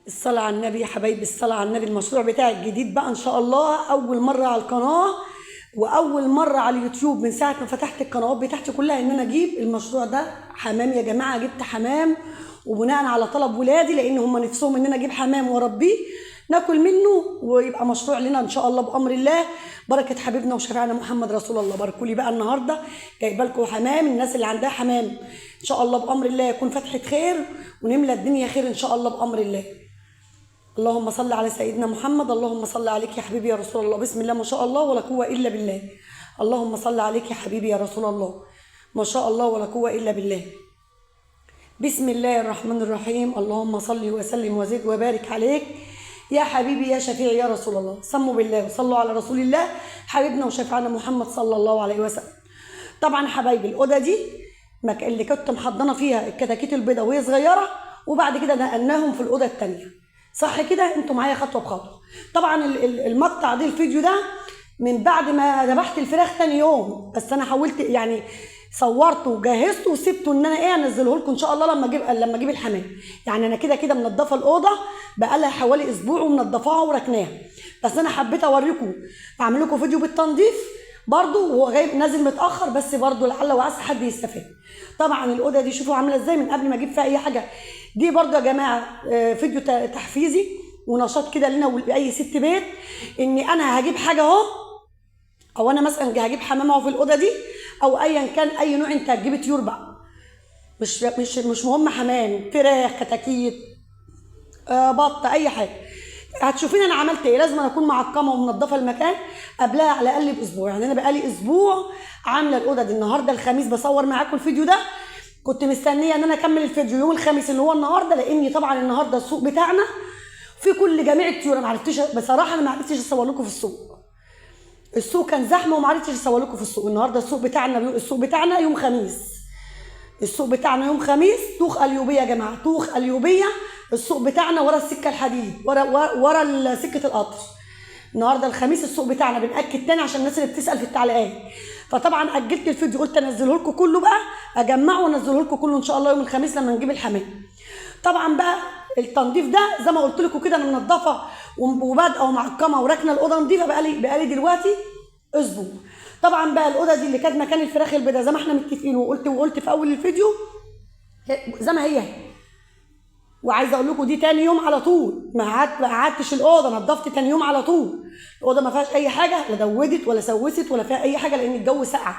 الصلاة على النبي يا حبايبي، الصلاة على النبي. المشروع بتاعي الجديد بقى ان شاء الله اول مرة على القناة واول مرة على اليوتيوب من ساعة ما فتحت القنوات بتاعتي كلها ان انا اجيب المشروع ده حمام. يا جماعة جبت حمام وبناء على طلب ولادي، لان هم نفسهم ان انا اجيب حمام واربيه ناكل منه ويبقى مشروع لنا ان شاء الله بامر الله، بركه حبيبنا وشفيعنا محمد رسول الله. باركوا لي بقى النهارده جايبه لكم حمام. الناس اللي عندها حمام ان شاء الله بامر الله يكون فتحه خير ونملى الدنيا خير ان شاء الله بامر الله. اللهم صل على سيدنا محمد. اللهم صل عليك يا حبيبي يا رسول الله. بسم الله ما شاء الله ولا قوه الا بالله. اللهم صل عليك يا حبيبي يا رسول الله. ما شاء الله ولا قوه الا بالله. بسم الله الرحمن الرحيم. اللهم صل وسلم وزد وبارك عليك يا حبيبي يا شفيعي يا رسول الله. سموا بالله وصلوا على رسول الله حبيبنا وشفيعنا محمد صلى الله عليه وسلم. طبعا حبايبي الاوضه دي اللي كنت محضنه فيها الكتاكيت البيضاء وهي صغيره، وبعد كده نقلناهم في الاوضه الثانيه. صح كده؟ انتوا معايا خطوه بخطوه. طبعا المقطع دي الفيديو ده من بعد ما ذبحت الفراخ ثاني يوم، بس انا حاولت يعني صورته وجهزته وسبته ان انا انزله لكم ان شاء الله لما اجيب الحمام. يعني انا كده كده منضفه الاوضه بقالها حوالي اسبوع ومنضفاها وركناها، بس انا حبيت اوريكم اعمل لكم فيديو بالتنظيف برضو. هو جايب نازل متاخر بس برضو لعل وعسى حد يستفاد. طبعا الاوضه دي شوفوا عامله ازاي من قبل ما اجيب فيها اي حاجه. دي برضو يا جماعه فيديو تحفيزي ونشاط كده لنا ولاي ست بيت، اني انا هجيب حاجه اهو، او انا مثلا هجيب حمام اهو في الاوضه دي، او ايا كان اي نوع انت هتجيب طيور بقى، مش مهم حمام، فراخ، كتاكيت، بط، اي حاجه. هتشوفين انا عملت ايه. لازم أنا اكون معقمه ومنظفه المكان قبلها على الاقل باسبوع. يعني انا بقالي اسبوع عامله الاوضه دي. النهارده الخميس بصور معاكم الفيديو ده، كنت مستنيه ان انا اكمل الفيديو يوم الخميس اللي هو النهارده، لاني طبعا النهارده السوق بتاعنا في كل جميع الطيور. انا معرفتش بصراحه، انا ما عرفتش اصور لكم في السوق. السوق كان زحمه وما عرفتش اصور لكم في السوق. النهارده السوق بتاعنا يوم خميس. السوق بتاعنا يوم خميس، طوخ اليوبيه يا جماعه، طوخ اليوبيه. السوق بتاعنا ورا السكه الحديد، ورا سكه القطر. النهارده الخميس السوق بتاعنا. بنأكد تاني عشان الناس اللي بتسأل في التعليقات. فطبعا اجلت الفيديو، قلت انزله لكم كله بقى، اجمعه وانزله لكم كله ان شاء الله يوم الخميس لما نجيب الحمام. طبعا بقى التنظيف ده زي ما قلت لكم كده، انا منضفه وبادئه ومعقمه وراكنه الاوضه نظيفه بقالي دلوقتي اسبوع. طبعا بقى الاوضه دي اللي كانت مكان الفراخ البيضاء زي ما احنا متفقين، وقلت في اول الفيديو زي ما هي. وعايزه اقول لكم دي تاني يوم على طول، ما قعدتش الاوضه، نضفت تاني يوم على طول. الاوضه ما فيهاش اي حاجه، لا دودت ولا سوست ولا فيها اي حاجه، لان الجو سقع،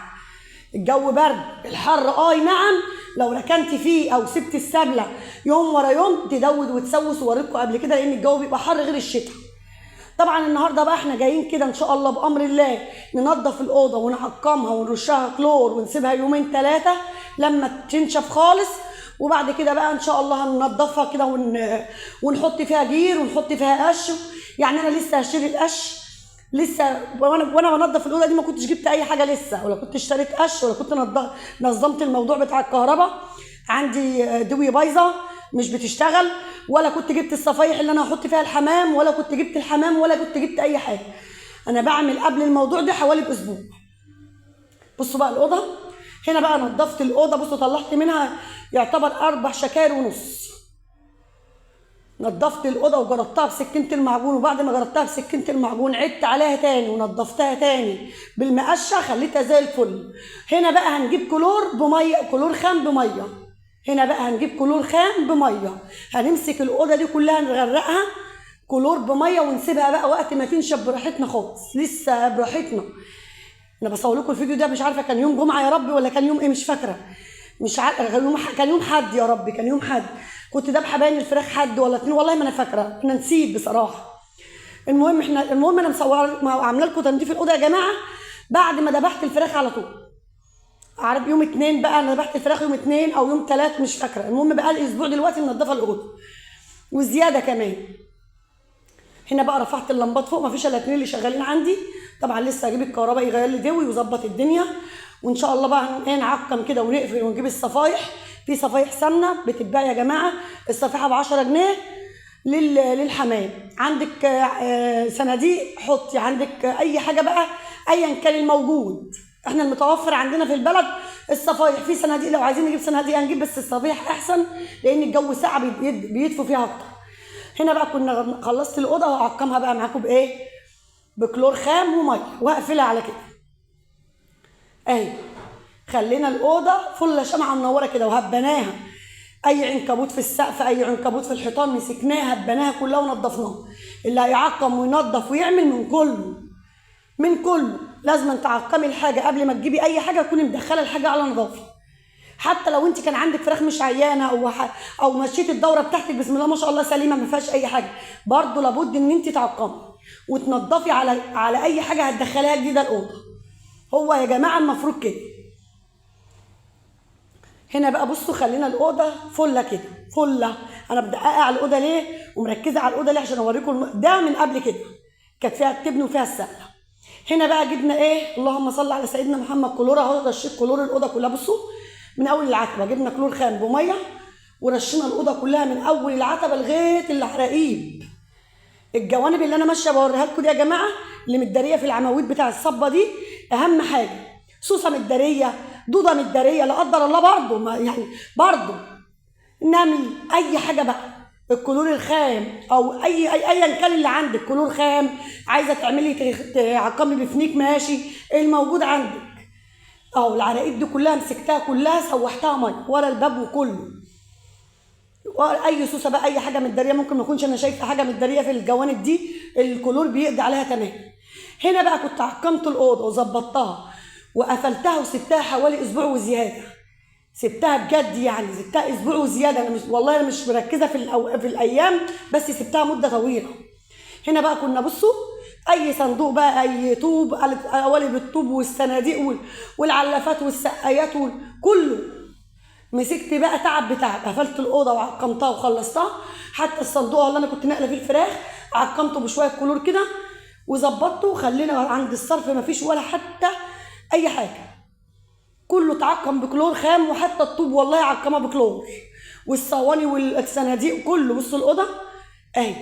الجو برد. الحر نعم لو ركنت فيه او سبت السبله يوم ورا يوم تدود وتسوس، ووريتكم قبل كده، لان الجو بيبقى حر غير الشتاء. طبعا النهارده بقى احنا جايين كده ان شاء الله بامر الله ننظف الاوضه ونعقمها ونرشها كلور ونسيبها يومين 3 لما تنشف خالص، وبعد كده بقى ان شاء الله هننضفها كده ونحط فيها جير ونحط فيها قش. يعني انا لسه هشتري القش لسه، وانا بنضف الاوضه دي ما كنتش جبت اي حاجه لسه، ولا كنت اشتريت قش، ولا كنت نظمت الموضوع بتاع الكهرباء. عندي دوي بايظه مش بتشتغل، ولا كنت جبت الصفايح اللي انا هحط فيها الحمام، ولا كنت جبت الحمام، ولا كنت جبت اي حاجه. انا بعمل قبل الموضوع ده حوالي باسبوع. بصوا بقى الاوضه هنا بقى، نظفت الاوضه. بصوا طلعت منها يعتبر 4 شكاير ونص. نظفت الاوضه وجرطتها بسكينه المعجون، وبعد ما جرطتها بسكينه المعجون عدت عليها تاني ونظفتها تاني بالمقشه، خليتها زي الفل. هنا بقى هنجيب كلور خام بميه. هنا بقى هنجيب كلور خام بميه، هنمسك الاوضه دي كلها نغرقها كلور بميه ونسيبها بقى وقت ما تنشف براحتنا خالص، لسه براحتنا. انا بصور لكم الفيديو ده مش عارفه كان يوم جمعه يا ربي ولا كان يوم ايه، مش فاكره، مش عارفه. كان يوم حد يا ربي، كان يوم حد. كنت ذابحه باين الفراخ حد ولا 2 والله ما انا فاكره، انا نسيت بصراحه. المهم انا مصوره عامله لكم تنظيف الاوضه يا جماعه بعد ما ذبحت الفراخ على طول. عارف يوم 2 بقى، انا ذبحت الفراخ يوم 2 او يوم 3 مش فاكره. المهم بقى لي اسبوع دلوقتي منضفه الاوضه وزياده كمان. هنا بقى رفعت اللمبات فوق، مفيش الا 2 اللي شغالين عندي. طبعا لسه هجيب الكهرباء يغير لي دوي ويظبط الدنيا، وان شاء الله بقى نعقم كده ونقفل ونجيب الصفايح. في صفايح سمنه بتتباع يا جماعه، الصفيحه ب 10 جنيه للحمام. عندك صناديق حطي، عندك اي حاجه بقى ايا كان الموجود. احنا المتوفر عندنا في البلد الصفايح. في صناديق لو عايزين نجيب صناديق هنجيب، بس الصفايح احسن لان الجو ساقع بيدفوا فيها اكتر. هنا بقى كنا خلصت الاوضه وهعقمها بقى معاكم بايه؟ بكلور خام وميه وهقفلها على كده اهي. خلينا الاوضه فل شمعه منوره كده وهبناها. اي عنكبوت في السقف، اي عنكبوت في الحيطان مسكناها هبناها كلها ونضفناها. اللي هيعقم وينضف ويعمل من كله لازم تعقمي الحاجه قبل ما تجيبي اي حاجه تكوني مدخله الحاجه على نظافه. حتى لو انت كان عندك فراخ مش عيانه او مشيتي الدوره بتاعتك بسم الله ما شاء الله سليمه ما فيهاش اي حاجه، برضه لابد ان انت تعقمي وتنضفي على اي حاجه هتدخليها جديده الاوضه. هو يا جماعه المفروض كده. هنا بقى بصوا خلينا الاوضه فله كده فله. انا بدققه على الاوضه ليه ومركزه على الاوضه ليه عشان اوريكم ده من قبل كده كانت فيها التبن وفيها السقه. هنا بقى جبنا ايه؟ اللهم صل على سيدنا محمد. كلور اهو، رشيت كلور الاوضه كلها. بصوا من اول العتبه جبنا كلور خام بميه ورشينا الاوضه كلها من اول العتبه لغايه العراقيب. الجوانب اللي انا ماشيه بوريها لكم دي يا جماعه اللي متداريه في العواميد بتاع الصبه دي اهم حاجه. سوسه متداريه، دوده متداريه لا قدر الله برضه يعني برضه نمل اي حاجه بقى. الكلور الخام او ايا كان اللي عندك كلور خام عايزه تعملي تعقمي بفنيك ماشي الموجود عندك. اهو العراقيب دي كلها مسكتها كلها سوحتها ميه ورا الباب وكله. اي سوسه بقى اي حاجه متداريه ممكن ما اكونش انا شايفه حاجه متداريه في الجوانب دي الكلور بيقضي عليها تمام. هنا بقى كنت عقمت الاوضه وظبطتها وقفلتها وسبتها حوالي اسبوع وزياده. سبتها بجد يعني سبتها اسبوع وزياده. انا مش والله انا مش مركزه في الايام بس سبتها مده طويله. هنا بقى كنا بصوا اي صندوق بقى اي طوب قوالب الطوب والصناديق والعلافات والسقايات كله مسكت بقى تعب بتعب. قفلت الاوضه وعقمتها وخلصتها. حتى الصندوق اللي انا كنت ناقله فيه الفراخ عقمته بشويه كلور كده وظبطته وخلينا عند الصرف مفيش ولا حتى اي حاجه. كله اتعقم بكلور خام وحتى الطوب والله عقمها بكلور والصواني والصناديق كله. بصوا الاوضه اهي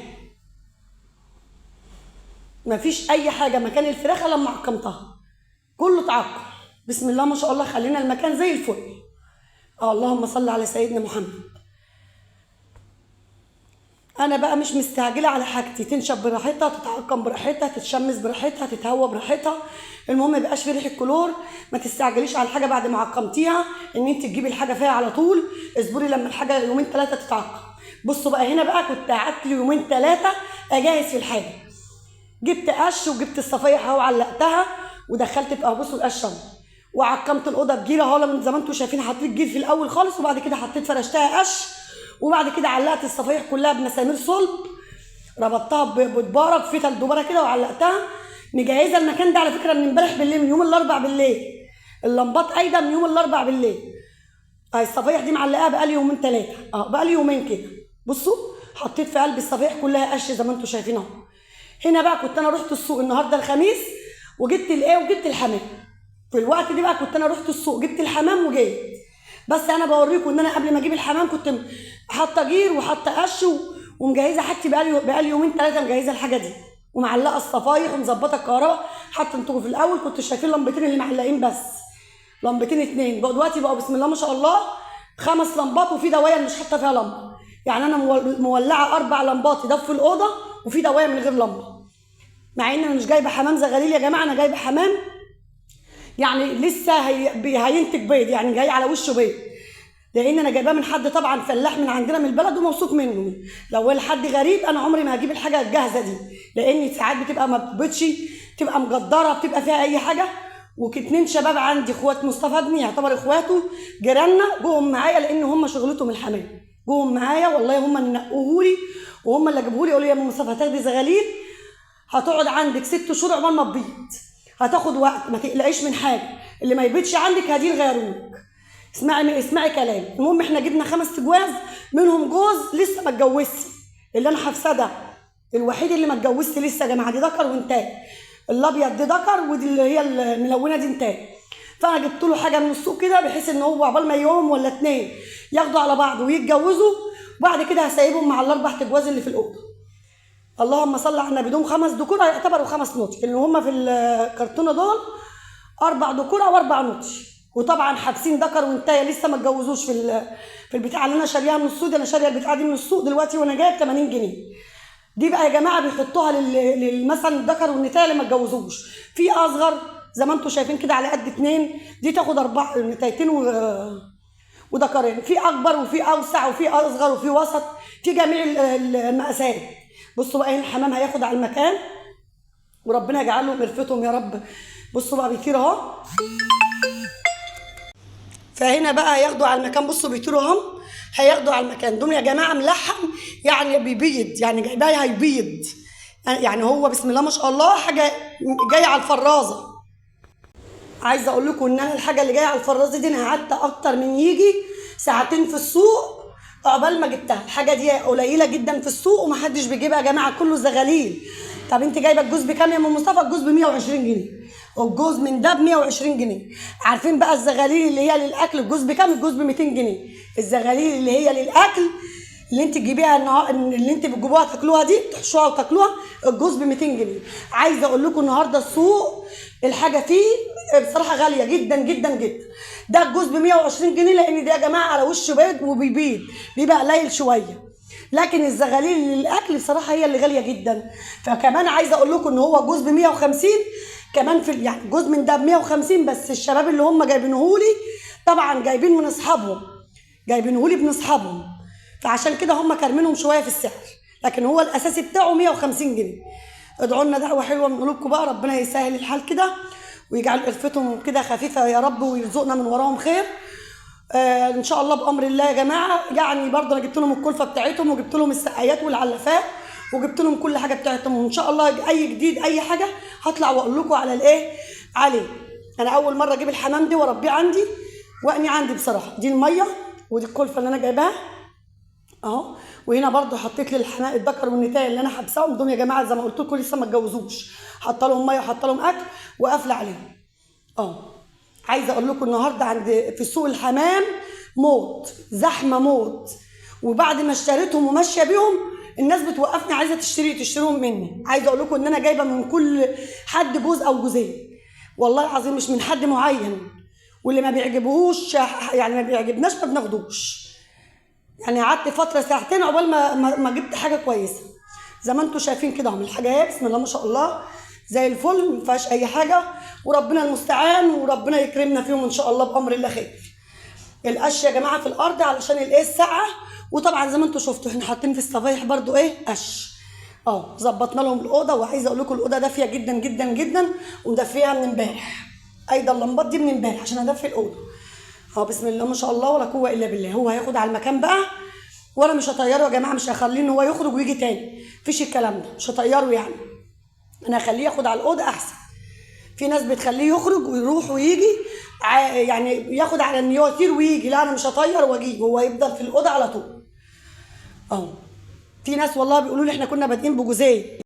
مفيش اي حاجه مكان الفراخ لما عقمتها كله اتعقم. بسم الله ما شاء الله خلينا المكان زي الفل. اللهم صل على سيدنا محمد. انا بقى مش مستعجله على حاجتي تنشف براحتها تتعقم براحتها تتشمس براحتها تتهوى براحتها. المهم ما يبقاش في ريحه كلور. ما تستعجليش على الحاجه بعد ما عقمتيها ان انت تجيبي الحاجه فيها على طول. اصبري لما الحاجه يومين ثلاثه تتعقم. بصوا بقى هنا بقى كنت قعدت يومين ثلاثه اجهز في الحاجه. جبت قش وجبت الصفايح اهو علقتها ودخلت بقى بصوا القش اهو وعقمت الاوضه بجيره اهو من زي ما انتم شايفين. حطيت جير في الاول خالص وبعد كده حطيت فرشتها قش وبعد كده علقت الصفايح كلها بمسامير صلب ربطتها بدباره بفتل دباره كده وعلقتها. مجهزه المكان ده على فكره من امبارح بالليل من يوم الاربع بالليل. اللمبات قايده من يوم الاربع بالليل. الصفايح دي معلقاها بقالي يومين ثلاثه بقالي يومين كده. بصوا حطيت في قلب الصفايح كلها قش زي ما انتم شايفين اهو. هنا بقى كنت انا رحت السوق النهارده الخميس وجبت الايه وجبت الحمام. في الوقت دي بقى كنت انا رحت السوق جبت الحمام وجيت. بس انا بوريكم ان انا قبل ما اجيب الحمام كنت حاطه جير وحاطه قش ومجهزه حاجتي بقالي يومين ثلاثه مجهزه الحاجه دي ومعلقه الصفايح ومظبطه الكهرباء. حتى انتوا في الاول كنتوا شايفين لمبتين اللي معلقين بس لمبتين اتنين بقى دلوقتي بقوا بسم الله ما شاء الله 5 لمبات وفي دوايه مش حاطه فيها لمبه. يعني انا مولعه 4 لمبات يضفوا الاوضه وفي دوايه من غير لمبه. مع ان انا مش جايبه حمام زغاليل يا جماعه. انا جايبه حمام يعني لسه هينتج بيض يعني جاي على وشه بيض. لان انا جايباه من حد طبعا فلاح من عندنا من البلد وموثوق منه. لو حد غريب انا عمري ما هجيب الحاجه الجاهزه دي لان ساعات بتبقى ما بتبيضش بتبقى مجدره بتبقى فيها اي حاجه. واتنين شباب عندي اخوات مصطفى ابني يعتبر اخواته جيراننا جوهم معايا لان هم شغلتهم الحمام. جوهم معايا والله هم اللي نقوهولي وهم اللي جابوهولي. قالوا لي يا ام مصطفى هتاخدي زغاليل هتقعد عندك 6 شهور عقبال ما تبيض. هتاخد وقت ما تقلقيش من حاجه. اللي ما يبيضش عندك هديه لغيروك. اسمعي كلامي. المهم احنا جبنا 5 جواز منهم جوز لسه ما اتجوزش. اللي انا حافظاه ده الوحيد اللي ما اتجوزش لسه يا جماعه. دي ذكر وانتاج. الابيض دي ذكر ودي اللي هي الملونه دي انتاج. فانا جبت له حاجه من السوق كده بحيث ان هو عقبال ما يوم ولا 2 ياخدوا على بعض ويتجوزوا وبعد كده هسيبهم مع ال4 تجواز اللي في الاوضه. اللهم صل على النبي. دول 5 ذكور يعتبروا 5 نوتي اللي هم في الكرتونه دول 4 ذكور و4 نوتي. وطبعا حابسين ذكر وانتايه لسه ما اتجوزوش في البتاع اللي انا شاريها من السوق. انا شاريه البتاعه دي من السوق دلوقتي وانا جايب 80 جنيه. دي بقى يا جماعه بيحطوها مثلا الذكر والنتايه اللي ما اتجوزوش. في اصغر زي ما انتم شايفين كده على قد 2، دي تاخد 4 نتايتين وذكرين. في اكبر وفي اوسع وفي اصغر وفي وسط، في جميع المقاسات. بصوا بقى هنا الحمام هياخد على المكان، وربنا يجعل لهم قرفتهم يا رب. بصوا بقى بيطير اهو، فهنا بقى هياخدوا على المكان. بصوا بيطيروا اهم، هياخدوا على المكان. دول يا جماعه ملحم يعني بيبيض، يعني جايباه هيبيض، يعني هو بسم الله ما شاء الله حاجه جايه على الفرازه. عايزه اقول لكم ان انا الحاجه اللي جايه على الفرازه دي انا قعدت اكتر من يجي ساعتين في السوق عقبال ما جبتها. الحاجه دي قليله جدا في السوق ومحدش بيجيبها يا جماعه، كله زغاليل. طب انت جايبه الجوز بكام يا ام مصطفى؟ الجوز ب 120 جنيه، والجوز من ده ب 120 جنيه. عارفين بقى الزغاليل اللي هي للاكل الجوز بكام؟ الجوز ب 200 جنيه. الزغاليل اللي هي للاكل اللي انت تجيبيها اللي انت بتجيبوها تاكلوها دي، تحشوها وتاكلوها، الجوز ب 200 جنيه. عايزه اقول لكم النهارده السوق الحاجه فيه بصراحه غاليه جدا جدا جدا. ده الجوز ب 120 جنيه لان ده يا جماعه على وش بيض وبيبيض، بيبقى قليل شويه. لكن الزغاليل للاكل بصراحه هي اللي غاليه جدا. فكمان عايزه اقول لكم ان هو جوز ب 150 كمان، في يعني جوز من ده ب 150. بس الشباب اللي هم جايبينهولي طبعا جايبين من اصحابهم، جايبينهولي من اصحابهم، فعشان كده هم كارمينهم شويه في السعر، لكن هو الاساسي بتاعه 150 جنيه. ادعوا لنا دعوه حلوه من قلوبكم بقى، ربنا يسهل الحال كده ويجعل قرفتهم كده خفيفه يا رب، ويرزقنا من وراهم خير. ان شاء الله بامر الله يا جماعه. يعني برضه انا جبت لهم الكلفه بتاعتهم، وجبت لهم السقايات والعلافات، وجبت لهم كل حاجه بتاعتهم. وان شاء الله اي جديد اي حاجه هطلع واقول لكم على الايه عليه. انا اول مره اجيب الحمام دي واربيه عندي واني عندي بصراحه. دي الميه ودي الكلفه اللي انا جايباها اهو. وهنا برضو حطيت للحمام الذكر والنتايه اللي انا حابساهم دول يا جماعه زي ما قلت لكم لسه ما اتجوزوش، حاطه لهم ميه وحاطه لهم اكل وقافله عليهم عايزه اقول لكم النهارده في سوق الحمام موت، زحمه موت. وبعد ما اشتريتهم وماشيه بيهم الناس بتوقفني عايزه تشتريهم مني. عايزه اقول لكم ان انا جايبه من كل حد جوز او جوزين، والله العظيم مش من حد معين. واللي ما بيعجبوهوش يعني ما بيعجبناش ما بناخدوش. يعني قعدت فتره ساعتين عقبال ما جبت حاجه كويسه. زي ما انتم شايفين كده اهو الحاجه بسم الله ما شاء الله زي الفل، ما فيهاش اي حاجه، وربنا المستعان وربنا يكرمنا فيهم ان شاء الله بامر الله خير. القش يا جماعه في الارض علشان السقعه. وطبعا زي ما انتم شفتوا احنا حاطين في الصفايح برضو قش ظبطنا لهم الاوضه. وعايزه اقول لكم الاوضه دافيه جدا جدا جدا، ومدفيها من امبارح. ايضا اللمبات دي من امبارح عشان ادفي الاوضه بسم الله ما شاء الله ولا قوه الا بالله. هو هياخد على المكان بقى، وانا مش هطيره يا جماعه، مش هخليه ان هو يخرج ويجي تاني، مفيش الكلام ده، مش هطيره. يعني انا هخليه ياخد على الاوضه احسن. في ناس بتخليه يخرج ويروح ويجي يعني ياخد على ان هو يطير ويجي. لا انا مش هطير واجيب، هو يفضل في الاوضه على طول. في ناس والله بيقولوا لي احنا كنا بادئين بجوزين